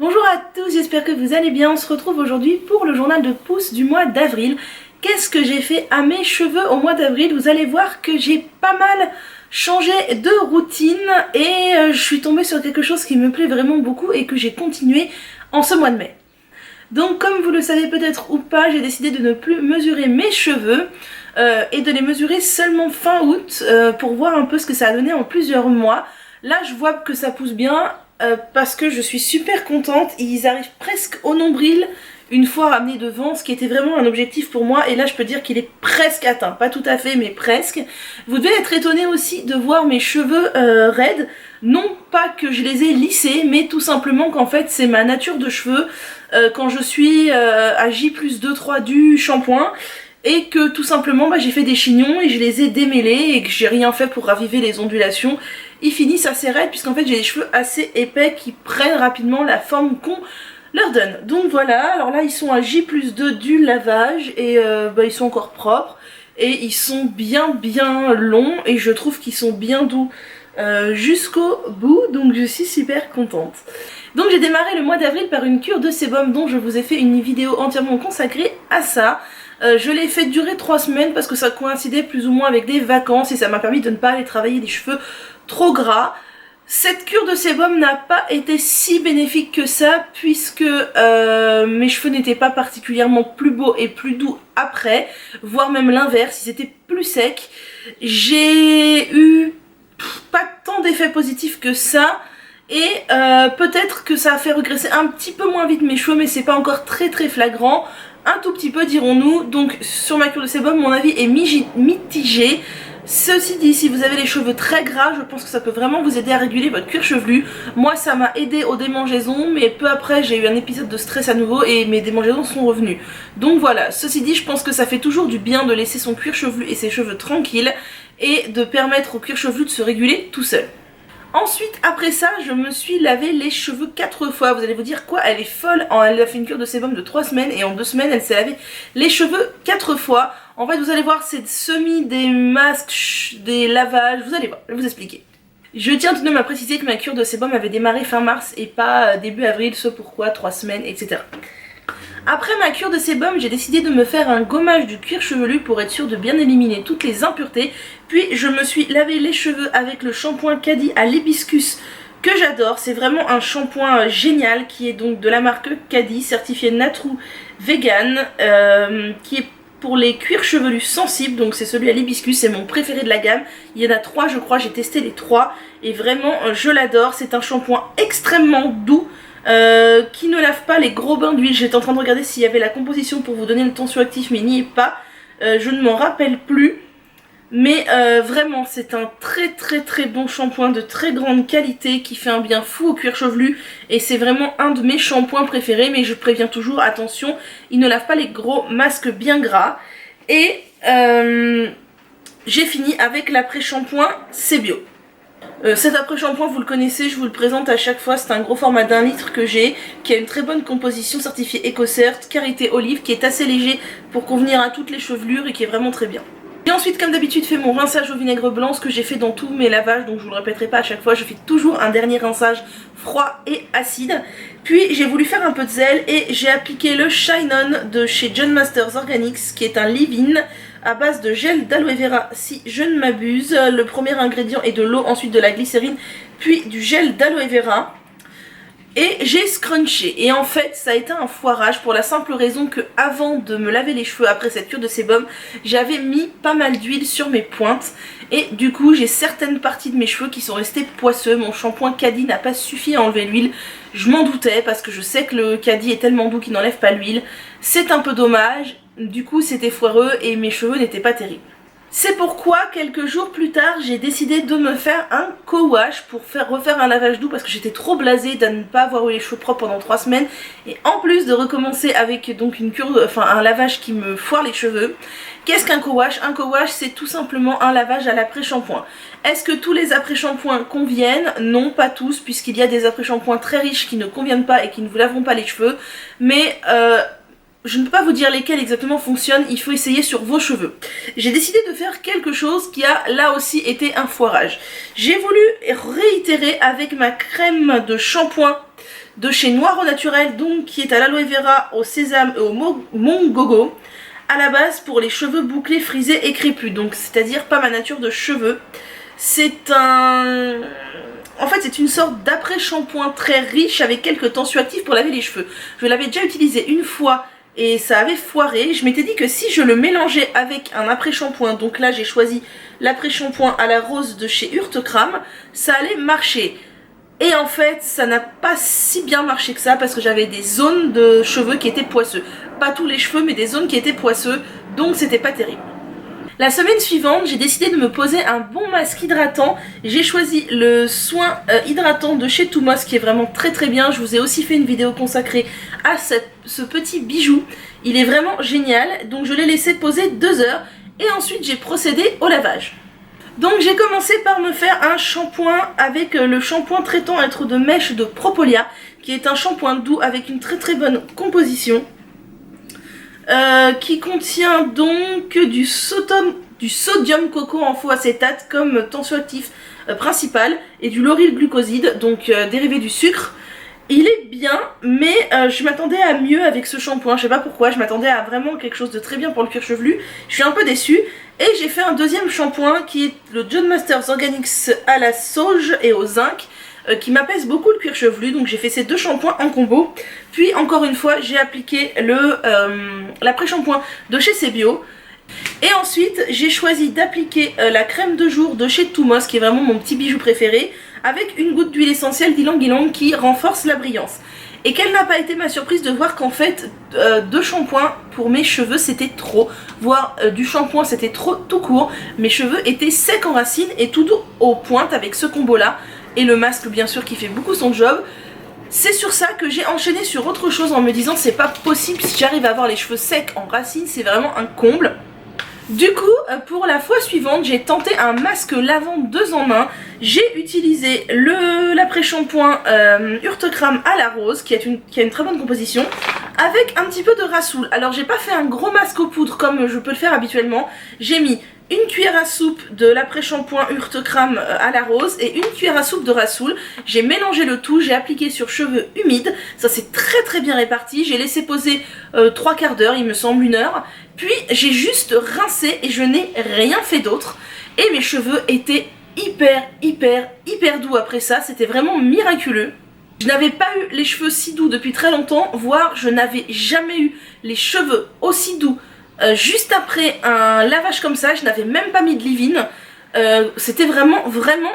Bonjour à tous, j'espère que vous allez bien. On se retrouve aujourd'hui pour le journal de pouce du mois d'avril. Qu'est-ce que j'ai fait à mes cheveux au mois d'avril? Vous allez voir que j'ai pas mal changé de routine et je suis tombée sur quelque chose qui me plaît vraiment beaucoup et que j'ai continué en ce mois de mai. Donc comme vous le savez peut-être ou pas, j'ai décidé de ne plus mesurer mes cheveux et de les mesurer seulement fin août pour voir un peu ce que ça a donné en plusieurs mois. Là je vois que ça pousse bien parce que je suis super contente, ils arrivent presque au nombril une fois ramenés devant, ce qui était vraiment un objectif pour moi, et là je peux dire qu'il est presque atteint, pas tout à fait mais presque. Vous devez être étonné aussi de voir mes cheveux raides, non pas que je les ai lissés, mais tout simplement qu'en fait c'est ma nature de cheveux quand je suis à J+2-3 du shampoing, et que tout simplement j'ai fait des chignons et je les ai démêlés et que j'ai rien fait pour raviver les ondulations. Ils finissent assez raides puisqu'en fait j'ai des cheveux assez épais qui prennent rapidement la forme qu'on leur donne. Donc voilà, alors là ils sont à J+2 du lavage et ils sont encore propres et ils sont bien longs et je trouve qu'ils sont bien doux jusqu'au bout, donc je suis super contente. Donc j'ai démarré le mois d'avril par une cure de sébum dont je vous ai fait une vidéo entièrement consacrée à ça. Je l'ai fait durer 3 semaines parce que ça coïncidait plus ou moins avec des vacances et ça m'a permis de ne pas aller travailler des cheveux trop gras. Cette cure de sébum n'a pas été si bénéfique que ça puisque mes cheveux n'étaient pas particulièrement plus beaux et plus doux après, voire même l'inverse, ils étaient plus secs. J'ai eu pas tant d'effets positifs que ça et peut-être que ça a fait regresser un petit peu moins vite mes cheveux, mais c'est pas encore très flagrant. Un tout petit peu dirons-nous. Donc sur ma cure de sébum mon avis est mitigé. Ceci dit, si vous avez les cheveux très gras, je pense que ça peut vraiment vous aider à réguler votre cuir chevelu. Moi ça m'a aidé aux démangeaisons, mais peu après j'ai eu un épisode de stress à nouveau et mes démangeaisons sont revenues. Donc voilà, ceci dit je pense que ça fait toujours du bien de laisser son cuir chevelu et ses cheveux tranquilles et de permettre au cuir chevelu de se réguler tout seul. Ensuite, après ça, je me suis lavé les cheveux 4 fois. Vous allez vous dire quoi? Elle est folle. Elle a fait une cure de sébum de 3 semaines et en 2 semaines, elle s'est lavé les cheveux 4 fois. En fait, vous allez voir, c'est des masques, des lavages. Vous allez voir, je vais vous expliquer. Je tiens tout de même à préciser que ma cure de sébum avait démarré fin mars et pas début avril, ce pourquoi 3 semaines, etc. Après ma cure de sébum, j'ai décidé de me faire un gommage du cuir chevelu pour être sûre de bien éliminer toutes les impuretés. Puis je me suis lavé les cheveux avec le shampoing Caddy à l'hibiscus que j'adore. C'est vraiment un shampoing génial qui est donc de la marque Caddy, certifié Natrue Vegan, qui est pour les cuirs chevelus sensibles. Donc c'est celui à l'hibiscus, c'est mon préféré de la gamme. Il y en a 3 je crois, j'ai testé les 3 et vraiment je l'adore. C'est un shampoing extrêmement doux. Qui ne lave pas les gros bains d'huile. J'étais en train de regarder s'il y avait la composition pour vous donner le tensioactif, mais il n'y est pas. Je ne m'en rappelle plus. Mais vraiment, c'est un très bon shampoing de très grande qualité qui fait un bien fou au cuir chevelu. Et c'est vraiment un de mes shampoings préférés. Mais je préviens toujours, attention, il ne lave pas les gros masques bien gras. Et j'ai fini avec l'après-shampoing C'est Bio. Cet après-shampoing vous le connaissez, je vous le présente à chaque fois, c'est un gros format d'1 litre que j'ai, qui a une très bonne composition certifiée EcoCert, karité olive, qui est assez léger pour convenir à toutes les chevelures et qui est vraiment très bien. J'ai ensuite comme d'habitude fait mon rinçage au vinaigre blanc, ce que j'ai fait dans tous mes lavages, donc je vous le répéterai pas à chaque fois, je fais toujours un dernier rinçage froid et acide. Puis j'ai voulu faire un peu de zèle et j'ai appliqué le Shine On de chez John Masters Organics, qui est un leave-in à base de gel d'aloe vera si je ne m'abuse. Le premier ingrédient est de l'eau, ensuite de la glycérine, puis du gel d'aloe vera. Et j'ai scrunché et en fait ça a été un foirage pour la simple raison que avant de me laver les cheveux après cette cure de sébum, j'avais mis pas mal d'huile sur mes pointes et du coup j'ai certaines parties de mes cheveux qui sont restés poisseux. Mon shampoing Caddy n'a pas suffi à enlever l'huile, je m'en doutais parce que je sais que le Caddy est tellement doux qu'il n'enlève pas l'huile. C'est un peu dommage, du coup c'était foireux et mes cheveux n'étaient pas terribles. C'est pourquoi quelques jours plus tard j'ai décidé de me faire un co-wash pour refaire un lavage doux parce que j'étais trop blasée de ne pas avoir eu les cheveux propres pendant 3 semaines et en plus de recommencer avec donc un lavage qui me foire les cheveux. Qu'est-ce qu'un co-wash? Un co-wash c'est tout simplement un lavage à l'après-shampoing. Est-ce que tous les après-shampoings conviennent? Non, pas tous, puisqu'il y a des après-shampoings très riches qui ne conviennent pas et qui ne vous laveront pas les cheveux, mais je ne peux pas vous dire lesquels exactement fonctionnent, il faut essayer sur vos cheveux. J'ai décidé de faire quelque chose qui a là aussi été un foirage. J'ai voulu réitérer avec ma crème de shampoing de chez Noir au Naturel, donc qui est à l'aloe vera, au sésame et au mongogo, à la base pour les cheveux bouclés, frisés et crépus, donc c'est-à-dire pas ma nature de cheveux. C'est un... En fait, c'est une sorte d'après-shampoing très riche avec quelques tensioactifs pour laver les cheveux. Je l'avais déjà utilisé une fois et ça avait foiré. Je m'étais dit que si je le mélangeais avec un après-shampoing, donc là j'ai choisi l'après-shampoing à la rose de chez Urtekram, ça allait marcher. Et en fait, ça n'a pas si bien marché que ça parce que j'avais des zones de cheveux qui étaient poisseux. Pas tous les cheveux, mais des zones qui étaient poisseux, donc c'était pas terrible. La semaine suivante, j'ai décidé de me poser un bon masque hydratant. J'ai choisi le soin hydratant de chez Thumos qui est vraiment très très bien. Je vous ai aussi fait une vidéo consacrée à ce petit bijou. Il est vraiment génial, donc je l'ai laissé poser 2 heures et ensuite j'ai procédé au lavage. Donc j'ai commencé par me faire un shampoing avec le shampoing traitant à être de mèche de Propolia, qui est un shampoing doux avec une très très bonne composition. Qui contient donc du sodium coco en faux acétate comme tensioactif principal et du lauryl glucoside, donc dérivé du sucre. Il est bien, mais je m'attendais à mieux avec ce shampoing, je sais pas pourquoi, je m'attendais à vraiment quelque chose de très bien pour le cuir chevelu. Je suis un peu déçue et j'ai fait un deuxième shampoing qui est le John Masters Organics à la sauge et au zinc, qui m'apaise beaucoup le cuir chevelu, donc j'ai fait ces 2 shampoings en combo. Puis encore une fois j'ai appliqué l'après-shampoing de chez Sebio. Et ensuite j'ai choisi d'appliquer la crème de jour de chez Thumos, qui est vraiment mon petit bijou préféré, avec une goutte d'huile essentielle d'ylang ylang qui renforce la brillance. Et quelle n'a pas été ma surprise de voir qu'en fait 2 shampoings pour mes cheveux c'était trop, voire du shampoing c'était trop tout court. Mes cheveux étaient secs en racines et tout doux aux pointes avec ce combo là. Et le masque bien sûr qui fait beaucoup son job. C'est sur ça que j'ai enchaîné sur autre chose en me disant c'est pas possible, si j'arrive à avoir les cheveux secs en racines c'est vraiment un comble. Du coup pour la fois suivante j'ai tenté un masque lavant 2 en 1. J'ai utilisé l'après-shampoing Urtekram à la rose qui a une très bonne composition, avec un petit peu de rassoul. Alors j'ai pas fait un gros masque aux poudres comme je peux le faire habituellement. J'ai mis une cuillère à soupe de l'après-shampoing Urtekram à la rose et une cuillère à soupe de rassoul. J'ai mélangé le tout, j'ai appliqué sur cheveux humides. Ça c'est très très bien réparti. J'ai laissé poser 3/4 d'heure, il me semble 1 heure. Puis j'ai juste rincé et je n'ai rien fait d'autre. Et mes cheveux étaient hyper doux après ça. C'était vraiment miraculeux. Je n'avais pas eu les cheveux si doux depuis très longtemps, voire je n'avais jamais eu les cheveux aussi doux. Juste après un lavage comme ça, je n'avais même pas mis de leave-in. C'était vraiment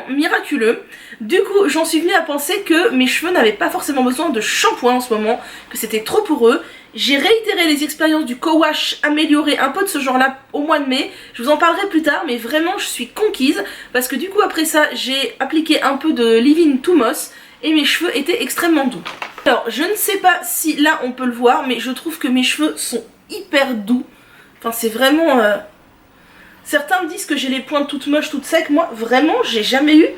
miraculeux. Du coup j'en suis venue à penser que mes cheveux n'avaient pas forcément besoin de shampoing en ce moment, que c'était trop pour eux. J'ai réitéré les expériences du co-wash amélioré un peu de ce genre là au mois de mai. Je vous en parlerai plus tard, mais vraiment je suis conquise parce que du coup après ça j'ai appliqué un peu de leave-in Thumos et mes cheveux étaient extrêmement doux. Alors je ne sais pas si là on peut le voir, mais je trouve que mes cheveux sont hyper doux. Enfin c'est vraiment... Certains me disent que j'ai les pointes toutes moches, toutes secs. Moi vraiment j'ai jamais eu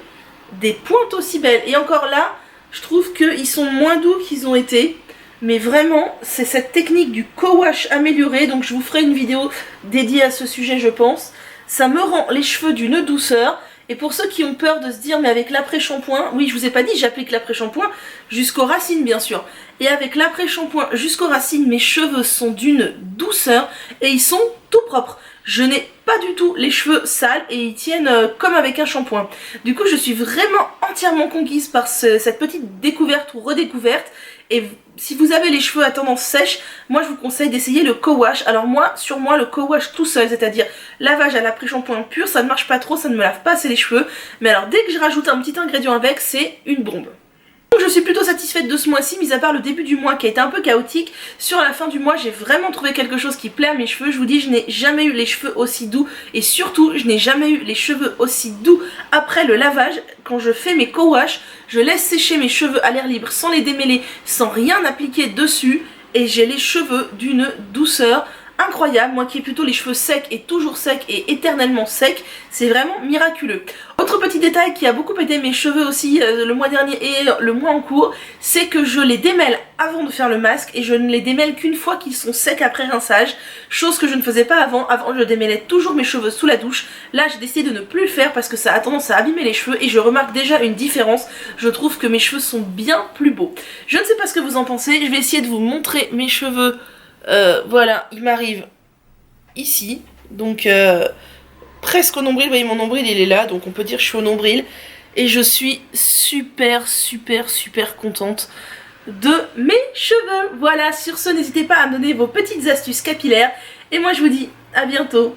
des pointes aussi belles. Et encore là je trouve qu'ils sont moins doux qu'ils ont été. Mais vraiment c'est cette technique du co-wash amélioré. Donc je vous ferai une vidéo dédiée à ce sujet je pense. Ça me rend les cheveux d'une douceur. Et pour ceux qui ont peur de se dire mais avec l'après-shampoing, oui je vous ai pas dit j'applique l'après-shampoing jusqu'aux racines bien sûr. Et avec l'après-shampoing jusqu'aux racines mes cheveux sont d'une douceur et ils sont tout propres. Je n'ai pas du tout les cheveux sales et ils tiennent comme avec un shampoing. Du coup je suis vraiment entièrement conquise par cette petite découverte ou redécouverte. Et si vous avez les cheveux à tendance sèche, moi je vous conseille d'essayer le co-wash. Alors moi, sur moi, le co-wash tout seul, c'est-à-dire lavage à l'après-shampoing pur, ça ne marche pas trop, ça ne me lave pas assez les cheveux. Mais alors dès que je rajoute un petit ingrédient avec, c'est une bombe. Donc je suis plutôt satisfaite de ce mois-ci, mis à part le début du mois qui a été un peu chaotique. Sur la fin du mois, j'ai vraiment trouvé quelque chose qui plaît à mes cheveux. Je vous dis, je n'ai jamais eu les cheveux aussi doux. Et surtout, je n'ai jamais eu les cheveux aussi doux après le lavage. Quand je fais mes co-wash, je laisse sécher mes cheveux à l'air libre sans les démêler, sans rien appliquer dessus. Et j'ai les cheveux d'une douceur incroyable. Moi qui ai plutôt les cheveux secs et toujours secs et éternellement secs, c'est vraiment miraculeux. Autre petit détail qui a beaucoup aidé mes cheveux aussi le mois dernier et le mois en cours, c'est que je les démêle avant de faire le masque et je ne les démêle qu'une fois qu'ils sont secs après rinçage, chose que je ne faisais pas avant. Avant je démêlais toujours mes cheveux sous la douche. Là j'ai décidé de ne plus le faire parce que ça a tendance à abîmer les cheveux et je remarque déjà une différence. Je trouve que mes cheveux sont bien plus beaux. Je ne sais pas ce que vous en pensez, je vais essayer de vous montrer mes cheveux. Voilà, il m'arrive ici, donc presque au nombril. Vous voyez, mon nombril il est là, donc on peut dire que je suis au nombril. Et je suis super contente de mes cheveux. Voilà, sur ce, n'hésitez pas à me donner vos petites astuces capillaires. Et moi je vous dis à bientôt.